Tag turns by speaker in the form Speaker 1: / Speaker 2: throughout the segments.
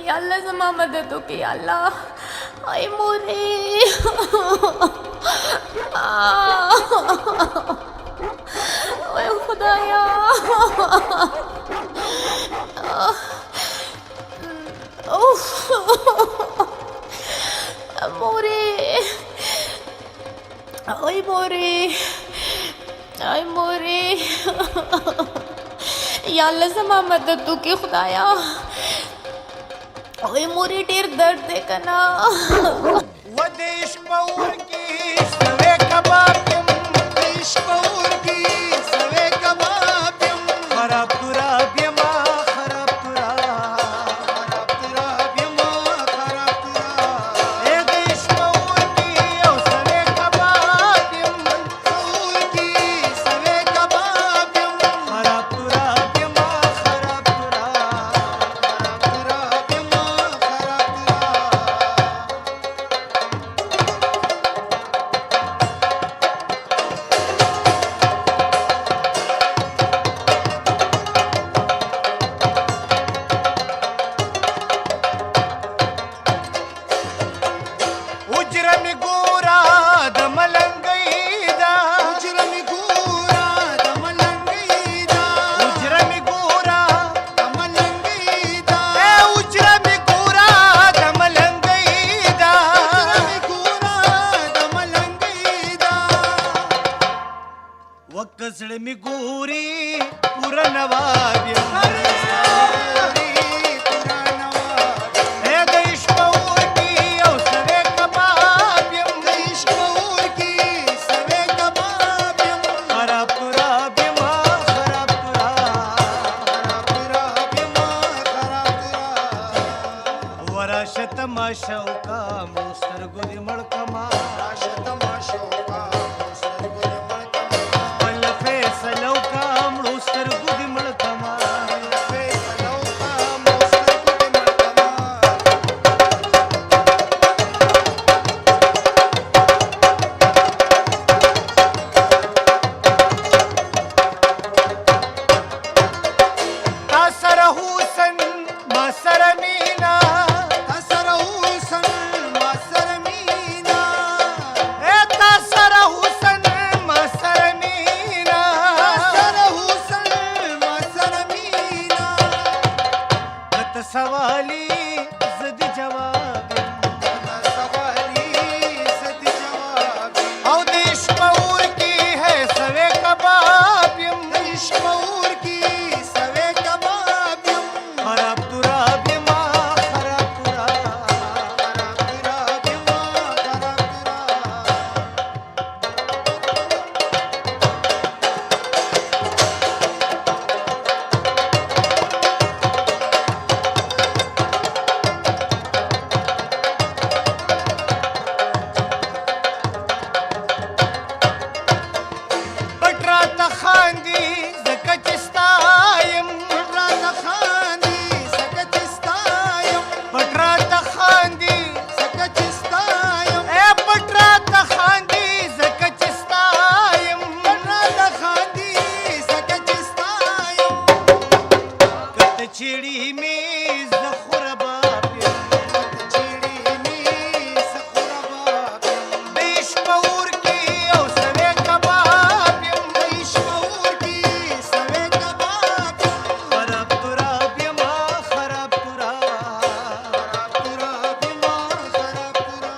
Speaker 1: या अल्लाह जमा मदद हो के या अल्लाह आई मोरे ओए खुदाया मोरे ओए मोरे आई मोरे या अल्लाह जमा मदद हो के खुदाया ओए मोरे ढेर दर्द दे कना
Speaker 2: वदेश पौर की सवे कबाबियम देश पौर की सवे कबाबियम खराब तुराबियम खराब तुराबियम खराब तुरा ए देश पौर की ओ सवे कबाबियम पौर की सवे कबाबियम खराब तुराबियम खराब तुराबियम खराब तुरा उजरम गोरा दमलंगईदा उजरम गोरा दमलंगईदा उजरम गोरा दमलंगईदा ए उजरम गोरा दमलंगईदा उजरम गोरा दमलंगईदा वकसळ मी गोरी पुरनवाव्य शौका मोस्तर गुदी मळकमा शौका मोस्तर गुदी मळकमा पल्ल फेसलौका मोस्तर गुदी मळकमा फेसलौका मोस्तर गुदी मळकमा तासर हुसन मसर मीना सवाली जदी जवाब सवाली जदी जवाब औ देश पौर की है सवे कबाबियम देश पौर की सवे कबाबियम खराब तुराबियम खराब तुराबियम खराब खांदी जकचिस्तायम पटरात खांदी सकचिस्तायम पटरात खांदी सकचिस्तायम ए पटरात खांदी जकचिस्तायम पटरात खांदी सकचिस्तायम कत चिड़ी में जखुरबाब चिड़ी में जखुरबाब देश पौर की ओ सवे कबाब देश पौर की सवे कबाब खराब तुराबियम खराब तुराबियम खराब तुरा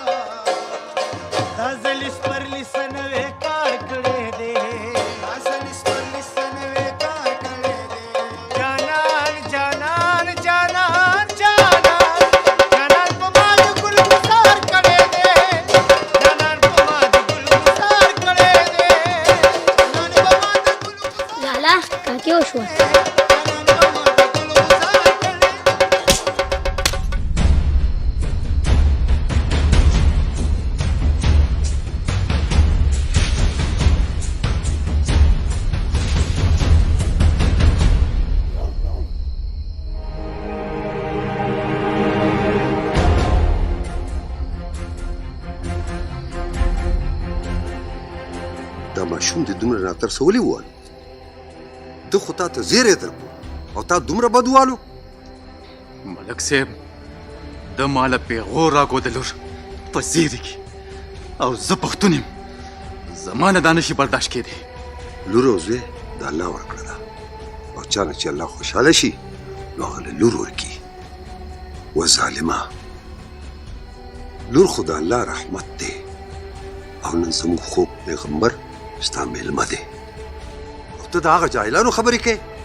Speaker 2: दाजलिस पर लिसन वे कार करे दे दाजलिस पर लिसन वे कार करे दे जानान जानान जानान जानान जानान पमाद गुल गुसार करे दे जानान पमाद गुल गुसार करे दे जानान पमाद गुल
Speaker 3: झाला काकी ओशवा
Speaker 4: دا ماشوم د دومره راترسولي ووالو ده خو تا ته زیری درکړو او تا دومره بد والو
Speaker 5: ملک صاحب د ماله پیغور راګودلور په زیري کې او زه پښتون یم زما نه دا نشي برداشت کېدی
Speaker 4: لور او زوی د الله ورکړه ده او چا نه چې الله خوشحاله شي نو هغه له لور ورکي و ظالمه لور خو د الله رحمت دی او نن زموږ خوږ پیغمبر ستا میلمه دی او ته د هغه جاهلانو خبرې کوې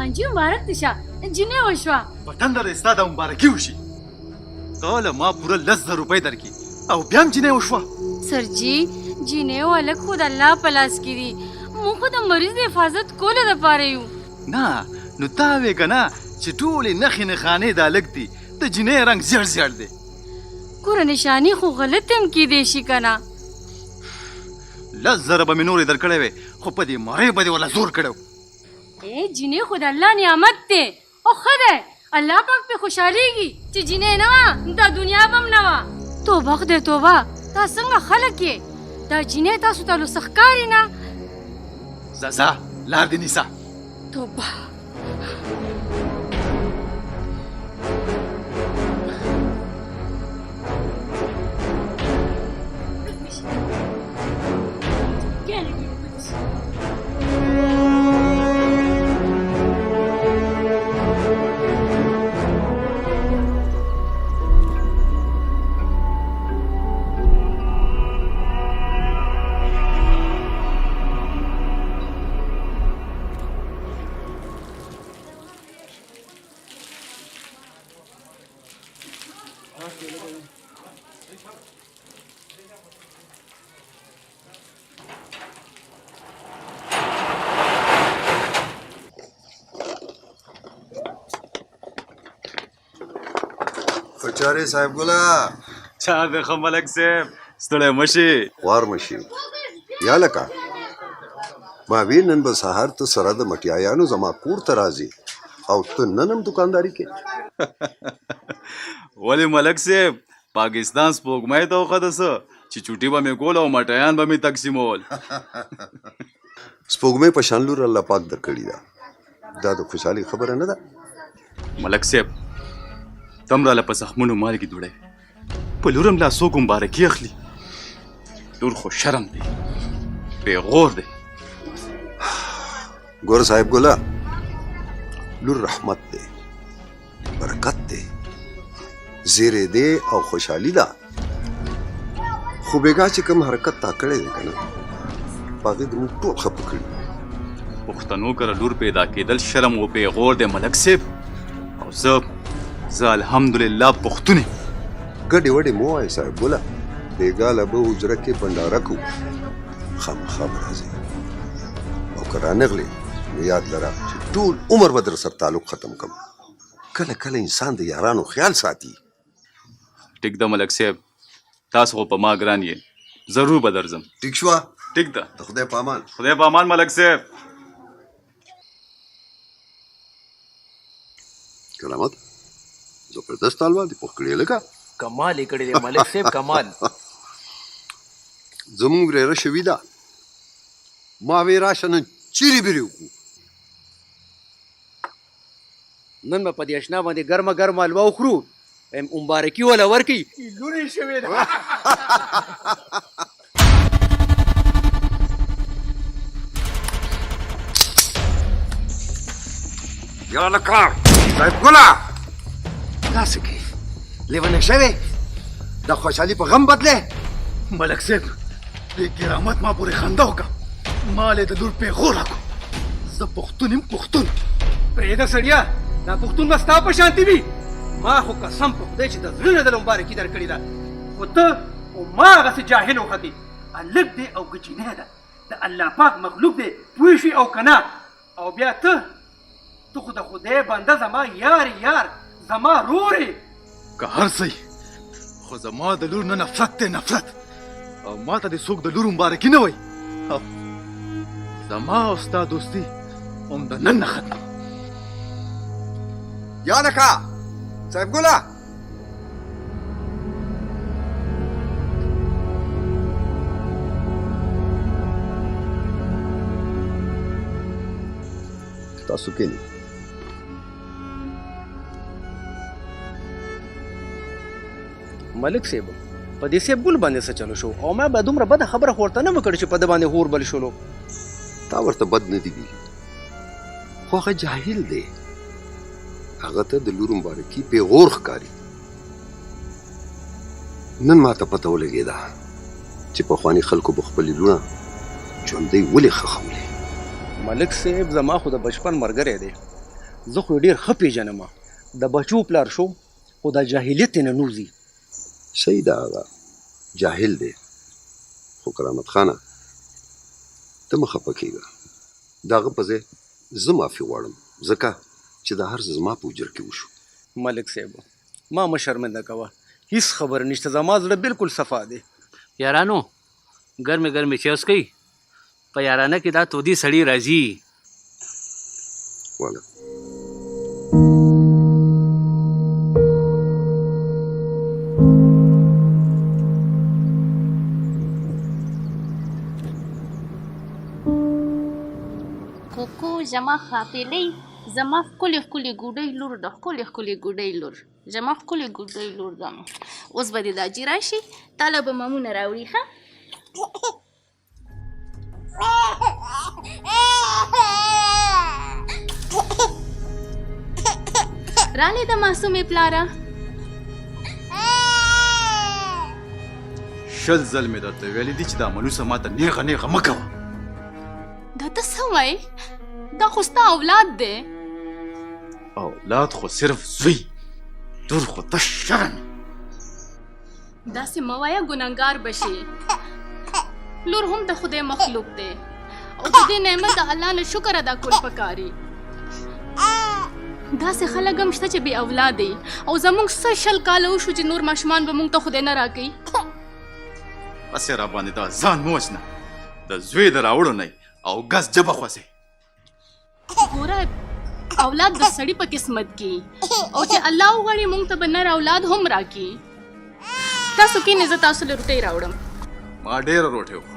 Speaker 3: خانجي مبارک دي شه جنې وشوه
Speaker 5: په ټنډه ستا د مبارکي وشي ته له ما پوره 10,000 روپۍ درکړي او بیا هم جنۍ وشوه
Speaker 3: سرجي جنې ولک خود الله په لاس کې دي موږ خو د مریض د حفاظت کولو دپاره یو
Speaker 5: نه نو تا وې که نه چې ټولې نښې نښانې دا لږ دي د جنۍ رنګ زیړ زیړ دی
Speaker 3: ګوره نشاني خو غلط هم کیدی شي که نه
Speaker 5: 10,000 به مې نورې درکړی وې خو په دې مرۍ به دې ورله زور کړی و
Speaker 3: جنې خو د الله نعمت دی او ښه دی الله پاک پې خوشحالیږي چې جنې نه وه دا دنیا به هم نه وه توبه خدای توبه تا څنګه خلک یې دا جنې تاسو ته لوڅ ښکاري نه
Speaker 5: ځه لار دې نیسه
Speaker 3: توبه
Speaker 4: چارې صاحب ګله
Speaker 5: چا د ښه ملک صاحب ستړی مه شي
Speaker 4: خوار مه شي یا لکه ما وی نن به سهار ته سره د مټیایانو زما کور ته راځي او ته نن هم دوکانداري کې
Speaker 5: ولې ملک صاحب پاکستان سپوږمۍ ته وخته څه چې چوټي به مې کول او مټیان به مې تقسیمول
Speaker 4: سپوږمۍ په شان لور الله پاک درکړې ده دا د خوشحالي خبره نه ده
Speaker 5: ملک صاحب تم راله په زخمونو مالګې دوړی په لور هم لاسوک مبارکي اخلي لور خو شرم دی پیغور دی
Speaker 4: ګوره صاحب ګله لور رحمت دی برکت دی زیری دی او خوشحالي ده خو بېګا چې کوم حرکت تا کړی دی که نه په هغې د موږ ټول خفه کړي
Speaker 5: پښتنو کره لور پیدا کېدل شرم و پیغور دی ملک صاحب او زه الحمدلله پښتون یم
Speaker 4: ګډې وډې مو وایې صاحب ګله بېګا له به حجره کې بنډاره کوو خامخا به راځې او که رانغلې نو یاد لره چې ټول عمر به در سره تعلق ختم کړم کله کله انسان د یارانو خیال ساتي
Speaker 5: ټیک ده ملک صاحب تاسو خو په ما ګران یې ضرور به درځم
Speaker 4: ټیک شوه
Speaker 5: ټیک ده
Speaker 4: د خدای په امان
Speaker 5: خدای په امان ملک صاحب
Speaker 4: کرامت زبردست حلوا دې پوخ کړې لکه
Speaker 6: کمال یې کړی دی ملک صاحب کمال
Speaker 4: زموږ ورېره شوي ده ما وې راشه نن چیرې بیرې وکړو
Speaker 6: نن به په دې اشنا باندې ګرمه ګرمه حلوا وخورو مبارکي وله ورکړي لورې شوې ده
Speaker 4: یا لکه صاحب ګله داسې کوي لیونی شوې د خوشحالي په غم بدلې
Speaker 5: ملک صاحب دې کرامت ما پورې خندا وکړه ما له د لور پیغور راکړو زه پښتون یم پښتون
Speaker 6: پرېږده سړیه دا پښتون به ستا په شانتي وي ما خو قسم په خدای چې د زړه نه دله مبارکي درکړې ده خو ته او ما هغسې جاهل وختې هلک دی او ګجینی ده د الله پاک مخلوق دی پوه شوې او که نه او بیا ته خو د خدای بنده زما یار زما رورې
Speaker 5: که هر څه خو زما د لور نه نفرت دی نفرت او ما ته دې څوک د لور مبارکي نه وایي زما او ستا دوستي هم د نن نه ختمه.
Speaker 4: یاده کا صاحب ګله تاسو کینی
Speaker 6: ملک صاحب په دې صاحب ګل باندې څه چلو شو او ما به دومره بده خبره خو ورته نه وکړه چې په ده باندې هور بل شولو.
Speaker 4: تا ورته بد نه دی ویلي خو هغه جاهل دی هغه ته د لور مبارکي پیغور ښکاري. نن ما ته پته ولګېده چې پخواني خلکو به خپلې لوڼه ژوندۍ ولې خښولې.
Speaker 6: ملک صاحب زما خو د بچپن ملګری دی زه خو یې ډېر ښه پېژنم د بچو پلار شو خو دا جاهلیت یې نه نوځي.
Speaker 4: صحیح ده هغه جاهل دی خو کرامت خانه ته مه خفه کېږه د هغه په ځای زه معافي غواړم ځکه چې دا هر څه زما په اجر کې وشو.
Speaker 6: ملک صاحب ما مه شرمنده کوه هیڅ خبر نشته زما زړه بالکل صفا دی.
Speaker 7: یارانو ګرمې ګرمې چای وڅښئ په یارانه کې دا تودي سړی راځي.
Speaker 4: والا
Speaker 1: کوکو زما خاپېلۍ زما ښکلې ښکلې ګوډۍ لور ده ښکلې ښکلې ګوډۍ لور زما ښکلې ګوډۍ لور ده. اوس به دې دا جي راشي تاله به ممونه راوړي ښه رالې د معصومې پلاره
Speaker 5: شل ځل مې درته ویلي دي چې دا منوسه ماته نیغه نیغه مه کوه.
Speaker 1: دا ته څه وایې دا خو ستا اولاد دی.
Speaker 5: اولاد خو صرف زوی دور خو تش شرم.
Speaker 1: داسې مه وایه ګنهګار به شي. لور هم د خدای مخلوق دی او د دې نعمت د الله نه شکر ادا کول پکاري. داسې خلک هم شته چې بې اولاد دی او زموږ څه شل کاله وشو چې نور ماشومان به موږ ته خدای نه راکوي.
Speaker 5: بس یې راباندې دا ځان مه وژنه د زوی د راوړو نه او ګس جبه خوځې.
Speaker 1: ګوره اولاد د سړي په قسمت کې او چې الله وغواړي موږ ته به نر اولاد هم راکړي. تاسو کښېنئ زه تاسو له روټۍ راوړم.
Speaker 5: ما ډېره روټۍ وخوړه.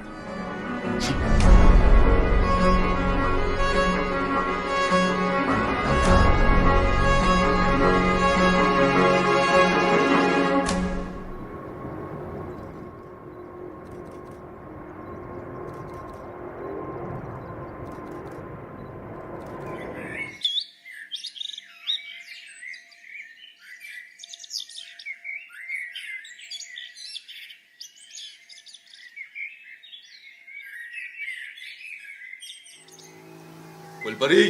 Speaker 5: ګلپري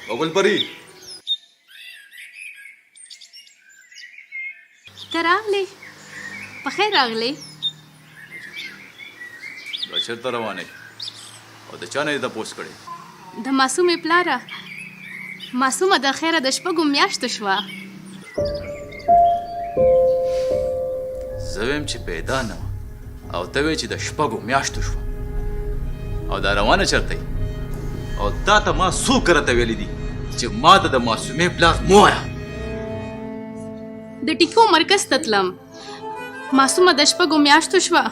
Speaker 5: او ګلپري
Speaker 1: ته راغلې په خیر راغلې.
Speaker 5: دا چېرته روانې او د چا نه یې تپوس کړې؟
Speaker 1: د معصومې پلاره معصومه د خیره د شپږو میاشتو شوه.
Speaker 5: زه ویم چې پیدا نه وه او ته وې چې د شپږو میاشتو شوه او دا روانه چېرته یې او تا ته ما څو کره ته ویلي دي چې ما ته د معصومې پلار مه وایه.
Speaker 1: د ټیکو مرکز ته تلم معصومه د شپږو میاشتو شوه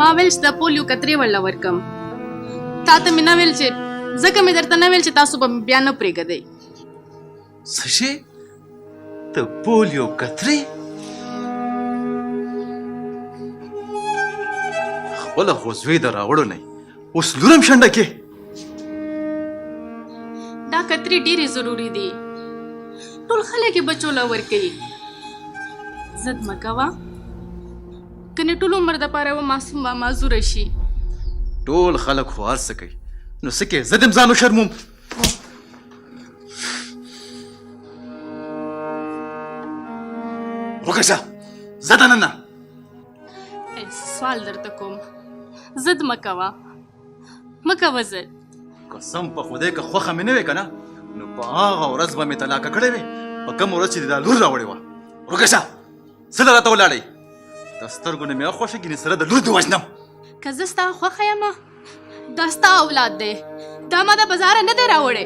Speaker 1: ما ویل چې د پولیو کترې ورله ورکم تا ته مې نه ویل چې ځکه مې درته نه ویل چې تاسو به مې بیا نه پرېږدئ.
Speaker 5: څه شی د پولیو کترې؟ خپله خو زوی د راوړو نه اوس لورم شنډه کې.
Speaker 1: دا کترې ډېرې ضروري دي ټول خلک یې بچو له ورکوي. ضد مه کوه کنې ټول عمر دپاره و معصوم به معذوره شي.
Speaker 5: ټول خلک خو هر څه کوي نو څه کې زه دې ځان وشرموم. وکشه زه دننه
Speaker 1: سوال درته کوم ضد مه کوه مه کوه ضد.
Speaker 5: قسم په خدای که خوښه مې نه وې که نه نو په هغه ورځ به مې طلاقه کړې وې په کومه ورځ چې دې دا لور راوړې وه. ورکشه څه له راته ولاړئ د سترګو نه مې وخوښه ګینې سره د لور دې وژنم.
Speaker 1: که زه ستا خوښه یم دا ستا اولاد دی دا ما د بازاره نه دی راوړی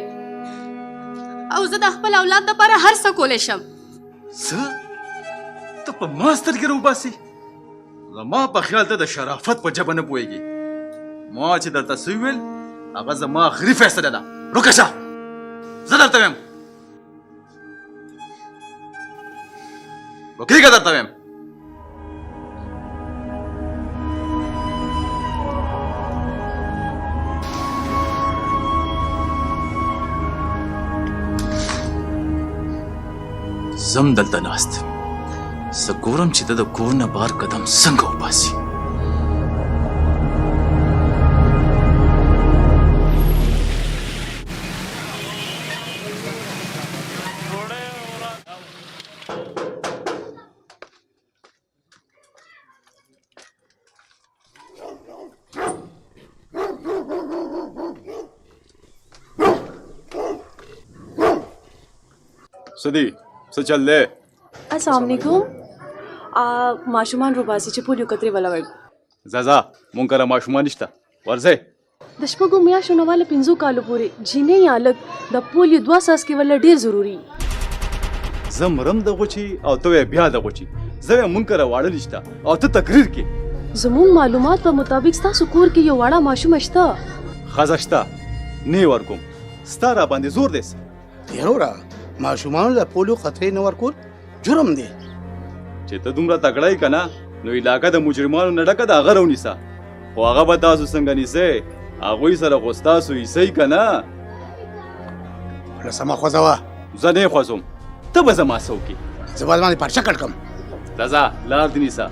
Speaker 1: او زه د خپل اولاد دپاره هر څه کولی شم
Speaker 5: څه ته په ما سترګې راوباسې زما په خیال ته د شرافت په ژبه نه پوهېږي ما چې درته څه وویل هغه زما آخري فیصله ده روکه شه زه درته ویم روکېږه درته ویم زم دلته ناست زه ګورم چې د کور نه بار قدم څنګه وباسي
Speaker 8: سدی څه چل دی
Speaker 9: السلام علیکم ماشومان روباسي چې پولیو کترې ولا ورک
Speaker 8: زازا مونږ کره ماشومان نشته ورځه
Speaker 9: د شپږو میاشتو نه والا 5 کالو پورې جینۍ یا لګ د پولیو 2 ساس کې ولا ډیر ضروری
Speaker 8: زه مرم د غوچی او ته بیا د غوچی زه مونږ کره واړه نشته او ته تقریر کې
Speaker 9: زموږ معلومات په مطابق تاسو کور کې یو واړه ماشوم شته
Speaker 8: خزشته نه ورکوم ستاره باندې زور دیس
Speaker 6: یارورا ماشومان له پولیو خطرې نه ورکول جرم دی
Speaker 8: چې ته دومره تکړه کنه نو علاقه د مجرمانو نه ډکه د هغه رونیسه خو هغه به تاسو څنګه نیسئ هغوی سره خو ستاسو ایسئ که نه
Speaker 6: رسمه خوځوه
Speaker 8: زه نه خوځوم ته به زما څه وکړې
Speaker 6: زه به باندې پرچه کړ کړم
Speaker 8: راځه لار دې نیسه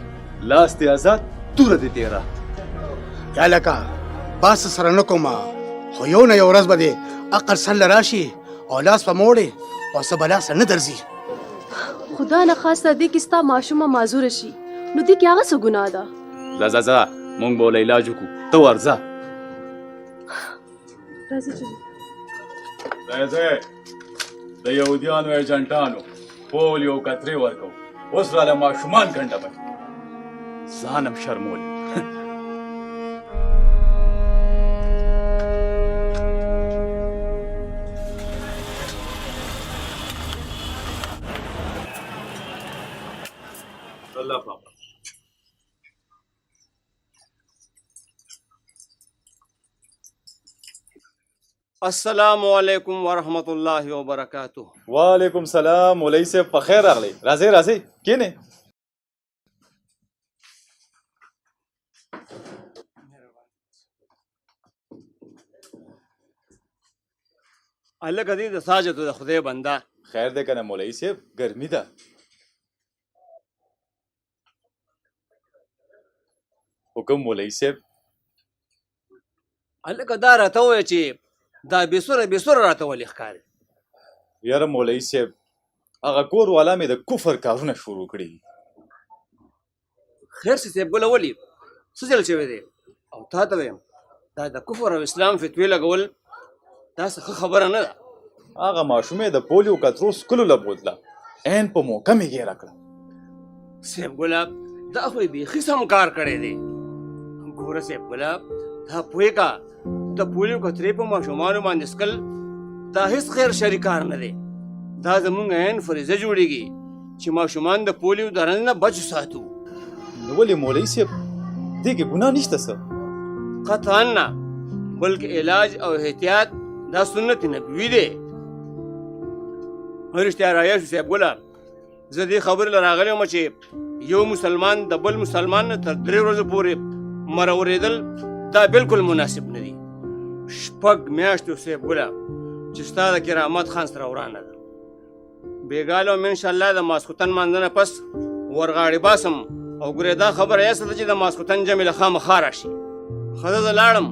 Speaker 8: لاس دې آزاد توره دې تېره
Speaker 6: یا لکه باس سره نه کومه خو یو نه یو ورځ به دې عقل سره راشي او لاس په موړې او څه بلا سره نه درځي
Speaker 9: خدا نه خواسته دې کې ستا ماشومه معذور شي نو دې کې هغه څه ګناه ده
Speaker 8: ځه مونږ به له علاج وکړو ته ورځه
Speaker 9: راځه چې
Speaker 8: راځه د یهودیانو ایجنټانو پولیو کترې ورکو اوس راله ماشومان کنډه به ځانم شرمول الله پاک
Speaker 10: السلام علیکم ورحمۃ اللہ وبرکاتہ.
Speaker 8: وعلیکم سلام مولوی صاحب په خیر راغلی راځئ کینې
Speaker 10: هلکه دې د ساجدو د خدای بنده
Speaker 8: خیر دی کنه مولوی صاحب ګرمي ده حکم مولوی صاحب
Speaker 10: هلکه دا راته ووایه چې دا بېسوره راته ولې ښکاري
Speaker 8: یاره مولوی صاحب هغه کور والا مې د کفر کارونه شروع کړي
Speaker 10: خیر سي صاحب ګله ولې څه چل شوی دی او تا ته وایم دا د کفر او اسلام فتوې لګول دا څه ښه خبره نه ده
Speaker 8: هغه ماشومې د پولیو کترو سکلو له بوتله عین په موقع مې ګیره کړه
Speaker 10: صاحب ګله دا خو یې بیخي سم کار کړی دی ګوره صاحب ګله دا پوهېږه د پولیو کترې په ماشومانو باندې څکل دا هیڅ خیر شري کار نه دی دا زموږ عین فریضه جوړېږي چې ماشومان د پولیو د رنځ نه بچ ساتو
Speaker 8: نو ولې مولوي صاحب دې کې ګناه نشته څه
Speaker 10: قطعا نه بلکې علاج او احتیاط دا سنت نبوي دی رښتیا رایه شو صاحب ګله زه دې خبرې له راغلی وم چې یو مسلمان د بل مسلمان نه تر 3 ورځو پورې مرورېدل دا بالکل مناسب نه دي 6 میاشتو صاحب ګله چې ستا د کرامت خان سره ورانه ده بېګاله وم انشاءالله د ماسخوتن مانځه نه پس ورغاړې باسم او ګورې دا خبره یې سته چې د ماسخوتن جمې له خامخا راشي ښه زه لاړم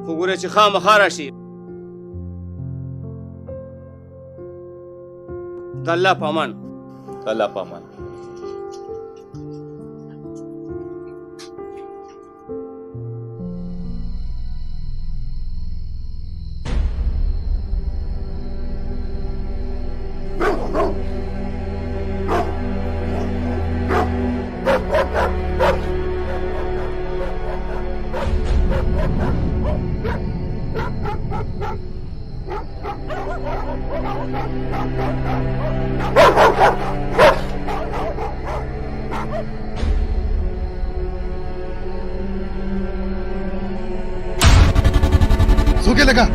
Speaker 10: خو ګورې چې خامخا راشي د الله په امان
Speaker 8: الله په امان
Speaker 4: सूखे लगा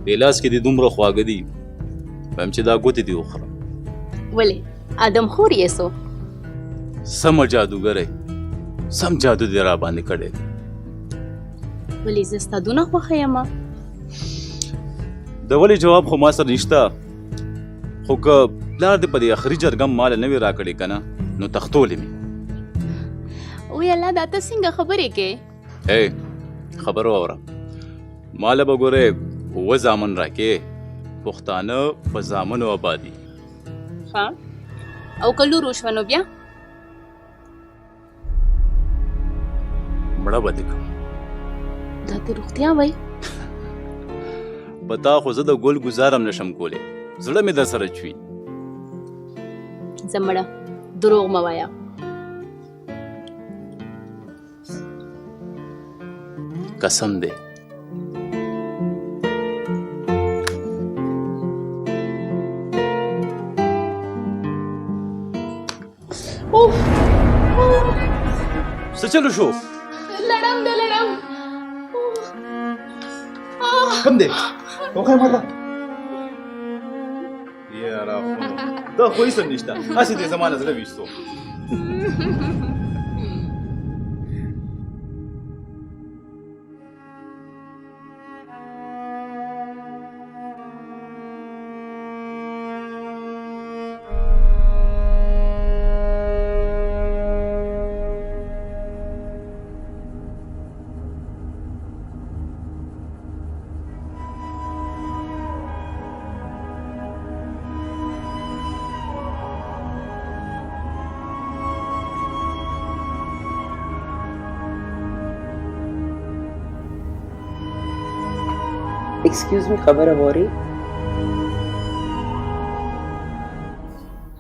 Speaker 5: د لاس کې دې دومره خواږه دي وایم چې دا ګوتې دې وخورم.
Speaker 1: ولې ادم خور یې سو؟
Speaker 5: سمه جادوګره سم جادو دې را باندې کړی دی.
Speaker 1: ولې زه ستا دونه خوښه یم؟
Speaker 5: د ولې جواب خو ما سره نشته، خو که پلار دې په دې اخري جرګم مال نه وي راکړی که نه نو تختولې مې.
Speaker 1: وی الله دا ته څنګه خبرې کې؟
Speaker 5: خبر واوره، ماله به ګورې اوه زامن راکې، پښتانه په زامنو آبادي.
Speaker 1: ها او که لور وشوه نو بیا؟
Speaker 5: مړه به دې کړم.
Speaker 1: دا ته روغتیا وایي؟
Speaker 5: په تا خو زه د ګل ګزارم نشم کولی، زړه مې در سره چوي.
Speaker 1: زه مړه دروغ مه وایه.
Speaker 5: قسم دی. څه چلو شو؟
Speaker 1: لړم دی لړم.
Speaker 8: کم دی وخی ماته یاره خو دا خو هېڅ هم نشته، هسې دې زما نه زړه ویستو.
Speaker 11: एक्सक्यूज मी खबर अबोरी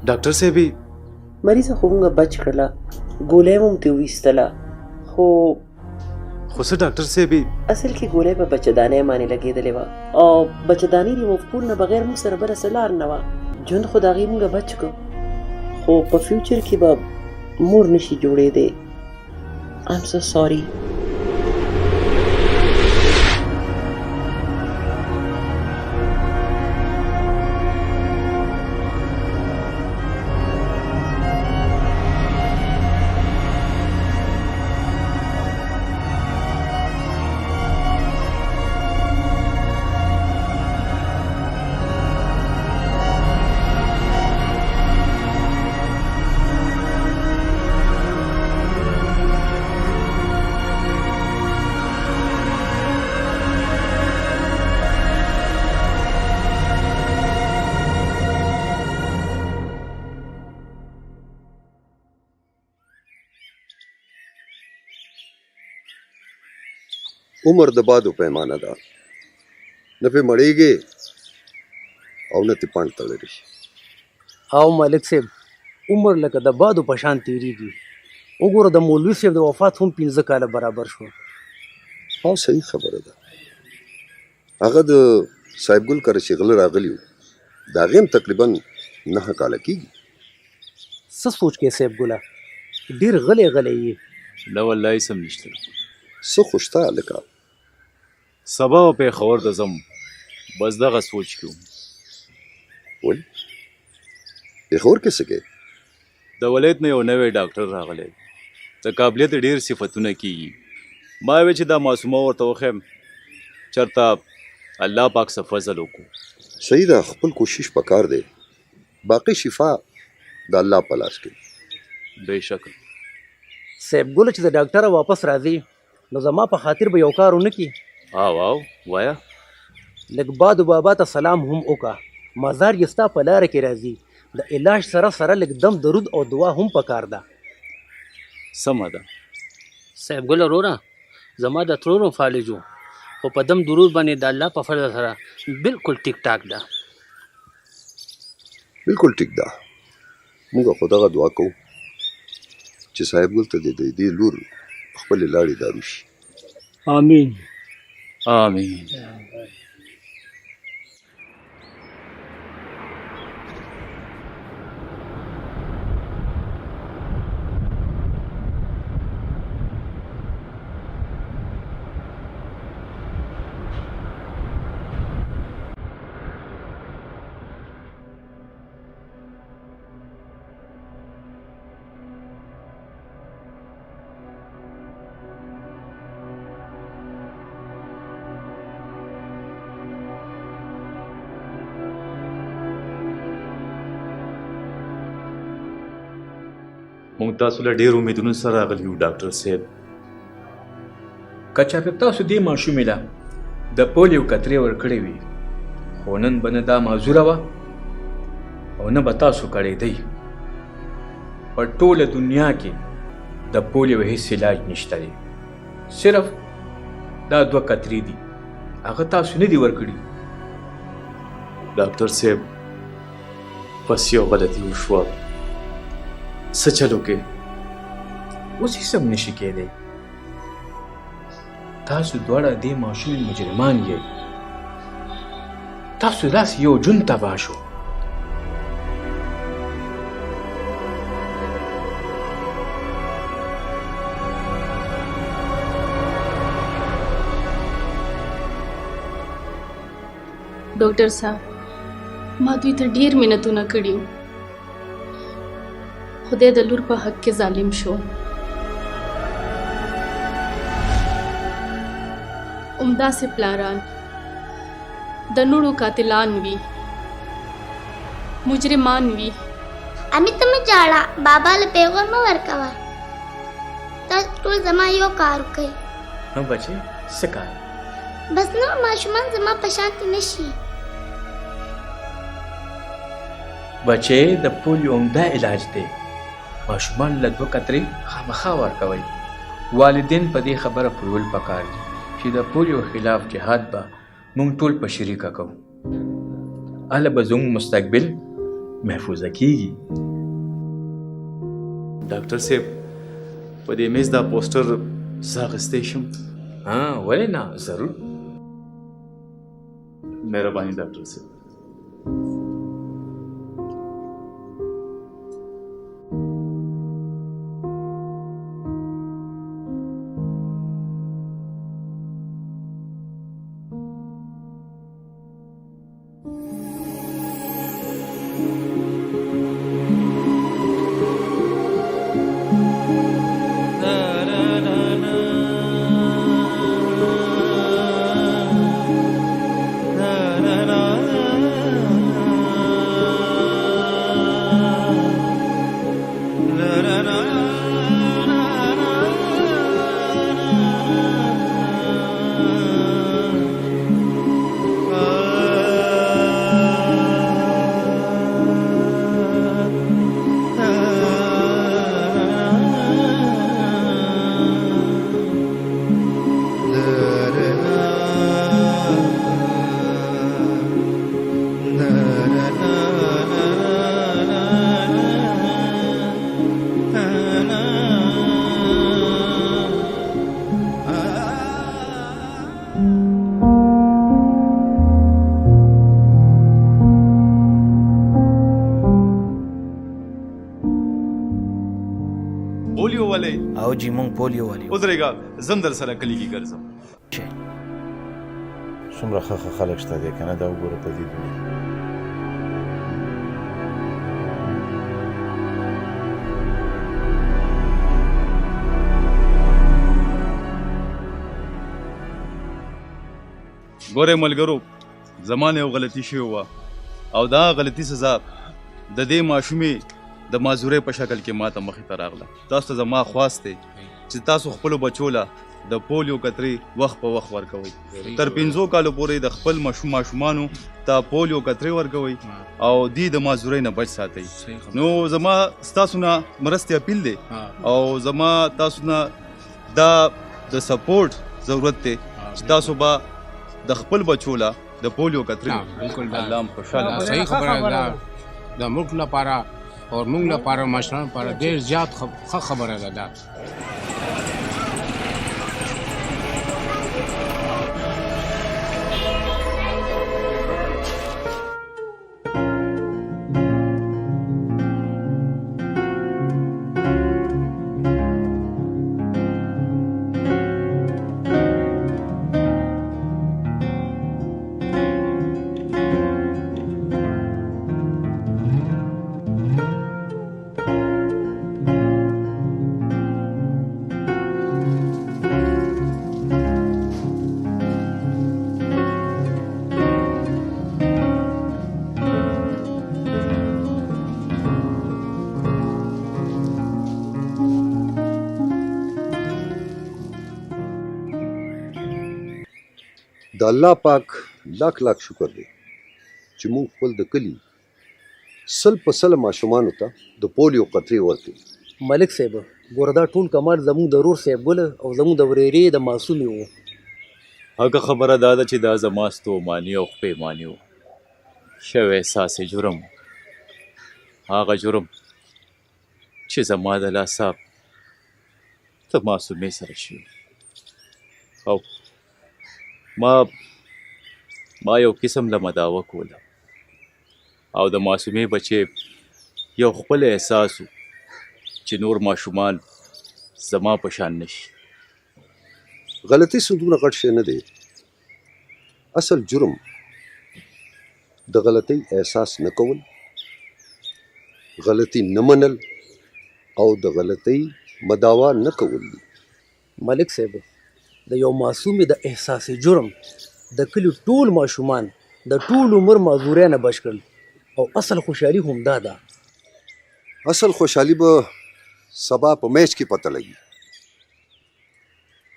Speaker 8: ډاکټر صاحب
Speaker 11: مریض خو موږ بچ کړله ګولۍ مو ته ویستله خو
Speaker 8: څه ډاکټر صاحب
Speaker 11: اصل کې ګولۍ په بچهدانۍ باندې لګېدلې وه او بچهدانۍ ریموف کول نه بغیر موږ سره بله څه لار نه وه ژوند خو د هغې موږ بچ کړو خو په فیوچر کې به مور نشي جوړېدی ایم سو سوري
Speaker 4: عمر د بادو پیمانه ده، نه پې مړېږي او نه تې پاڼ تړلی شي.
Speaker 6: او ملک صاحب عمر لکه د بادو په شان تېرېږي. وګوره د مولوي صاحب د وفات هم 15 کاله برابر شو.
Speaker 4: او صحیح خبره ده. هغه د صاحب ګل کره چې غله راغلي وو د هغې هم تقریبا 9 کاله کېږي.
Speaker 6: څه سوچ کې صاحب ګله ډېر غلی غلی یې.
Speaker 5: نه والله هېڅ هم نشته.
Speaker 4: څه خو شته هلکه.
Speaker 5: سبا به پېښور ته ځم، بس دغه سوچ کې وم.
Speaker 4: ول خور کې سکے
Speaker 5: د ولایت نه یو نوی ډاکټر راغلی د قابلیت ډیر صفتونه کیږي. ما وی چې دا معصومه ورته وخم چرته الله پاک څه فضل وکړو.
Speaker 4: صحیح ده، خپل کوشش پکار دی، باقی شفا د الله په لاس کې.
Speaker 5: بېشک
Speaker 6: صاحب ګل چې د ډاکټره واپس راځي نو زما په خاطر به یو کار ونه کی.
Speaker 5: او وایا
Speaker 6: لږ باد بابا ته سلام هم وکا. مزار یې ستا په لاره کې راځي. د علاج سره سره لږ دم درود او دعا هم پکار ده.
Speaker 5: سمه ده.
Speaker 7: صاحب ګل وروره زما د ترورو فالجو خو په دم درود باندې د الله په فضل سره بالکل ټیک ټاک ده.
Speaker 4: بالکل ټیک ده. موږ خو دغه دعا کوو چې صاحب ګل ته د دې لور خپل لاړې دارو شي.
Speaker 7: آمین
Speaker 5: آمین. مونږ تاسو له ډېر امیدونو سره راغلي یو ډاکټر صاحب.
Speaker 12: که چېرته تاسو دې ماشومې له د پولیو کترې ورکړې وي خو نن به نه دا معذوره وه او نه به تاسو کړی دی. په ټوله دنیا کې د پولیو هیڅ علاج نشته دی. صرف دا 2 کترې دي هغه تاسو نه دي ورکړي.
Speaker 5: ډاکټر صاحب بس یو غلطي وشوه. څه چلو کې
Speaker 12: اوس هیڅ هم نشي کېدی. تاسو دواړه دې ماشومې مجرمان یې. تاسو داسې یو جون تباه شو.
Speaker 1: ډاکټر صاحب ما دوی ته ډیر منتونه کړیو. خدای د لور په حق کې ظالم شو. عمده سے پلاران د نوړو قاتلان وي مجرمان وي.
Speaker 13: امی ته مه جاړه، بابا له پیغور مه ورکوه. تاسو ټول زما یو کار وکئ.
Speaker 12: نو بچې څه کار؟
Speaker 13: بس نور ماشومان زما په شانتې نشي.
Speaker 12: بچې د پولیو عمده علاج دی. ماشومان له 2 کترې خامخا ورکوئ. والدین په دې خبره پوهول پکار دي چې د پولیو خلاف جهاد به موږ ټول په شریکه کوو. هله به زموږ مستقبل محفوظه کیږي.
Speaker 5: ډاکټر صاحب په دې میز دا پوسټر زه اخیستی شم؟
Speaker 12: ولې نه، ضرور.
Speaker 5: مهرباني ډاکټر صاحب.
Speaker 12: او جی مونږ پولیو والي
Speaker 5: ودرېږه زم در سره کلي کې ګرځم.
Speaker 14: څومره ښه خلک شته دی که نه دا وګوره په دې دنیا
Speaker 8: ګورې ملګرو زما نه یو غلطي شوې وه او دا غلطي سزا د دې ماشومې د معذورۍ په شکل کې ماته مخې ته راغله تاسو ته زما خواست دی چې تاسو خپلو بچو له د پولیو کترې وخت په وخت ورکوئ تر 5 کالو پورې د خپل ماشومانو ته پولیو کترې ورکوئ او دې د معذورۍ نه بچ ساتئ نو زما ستاسو نه مرستې اپیل دی او زما تاسو نه دا د سپورټ ضرورت دی چې تاسو به د خپل بچو له د پولیو کترې
Speaker 15: بالکل
Speaker 8: الله خوشاله
Speaker 15: صحیح خبره ده د ملک لپاره او موږ لپاره مشرانو لپاره ډېر زیات ښه خبره ده دا
Speaker 4: د الله پاک لاک لاک شکر دی چې موږ خپل د کلي 100% ماشومانو ته د پولیو قطرې ورکړي
Speaker 7: ملک صاحب ګوره دا ټول کمال زموږ د رور صاحب ګل او زموږ د ورېرې د معصومې وو
Speaker 5: هغه خبره دا ده چې دا زما ستوماني او خپېماني و شوی احساس جرم هغه جرم چې زما د لاسه ته معصومې سره شوي او ما یو قسم له مداوه کوله او د معصومې بچې یو خپل احساس و چې نور ماشومان زما په شان نشي
Speaker 4: غلطي سودونه غټ شی نه دی اصل جرم د غلطۍ احساس نه کول غلطي نه منل او د غلطۍ مداوا نه کول دي
Speaker 7: ملک صاحب د یو معصومې د احساس جرم د کلي ټول ماشومان د ټول عمر معذورۍ نه بچ کړل او اصل خوشحالي هم دا ده
Speaker 4: اصل خوشحالي به سبا په میچ کې پته لګي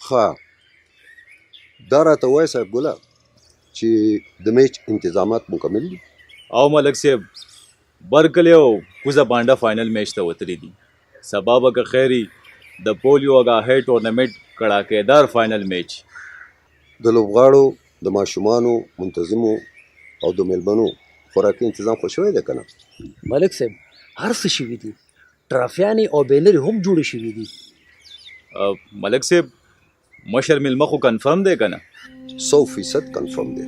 Speaker 4: ښه دا راته وایه صاحب ګله چې د میچ انتظامات مکمل دي
Speaker 5: او ملک صاحب برکلی او کوزه بانډه فائنل میچ ته وتلی دي سبا به که خیري د پولیو اګاهی ټورنمنټ کړاکېدار فائنل میچ
Speaker 4: د لوبغاړو د ماشومانو منتظمو او د میلمنو خوراکي تنظیم خو شوی دی که نه
Speaker 7: ملک صاحب هر څه شوي دي ټرافیانې او بینرې هم جوړې شوي دي
Speaker 5: ملک صاحب مشر میلمه خو کنفرم دی که نه
Speaker 4: 100% کنفرم دی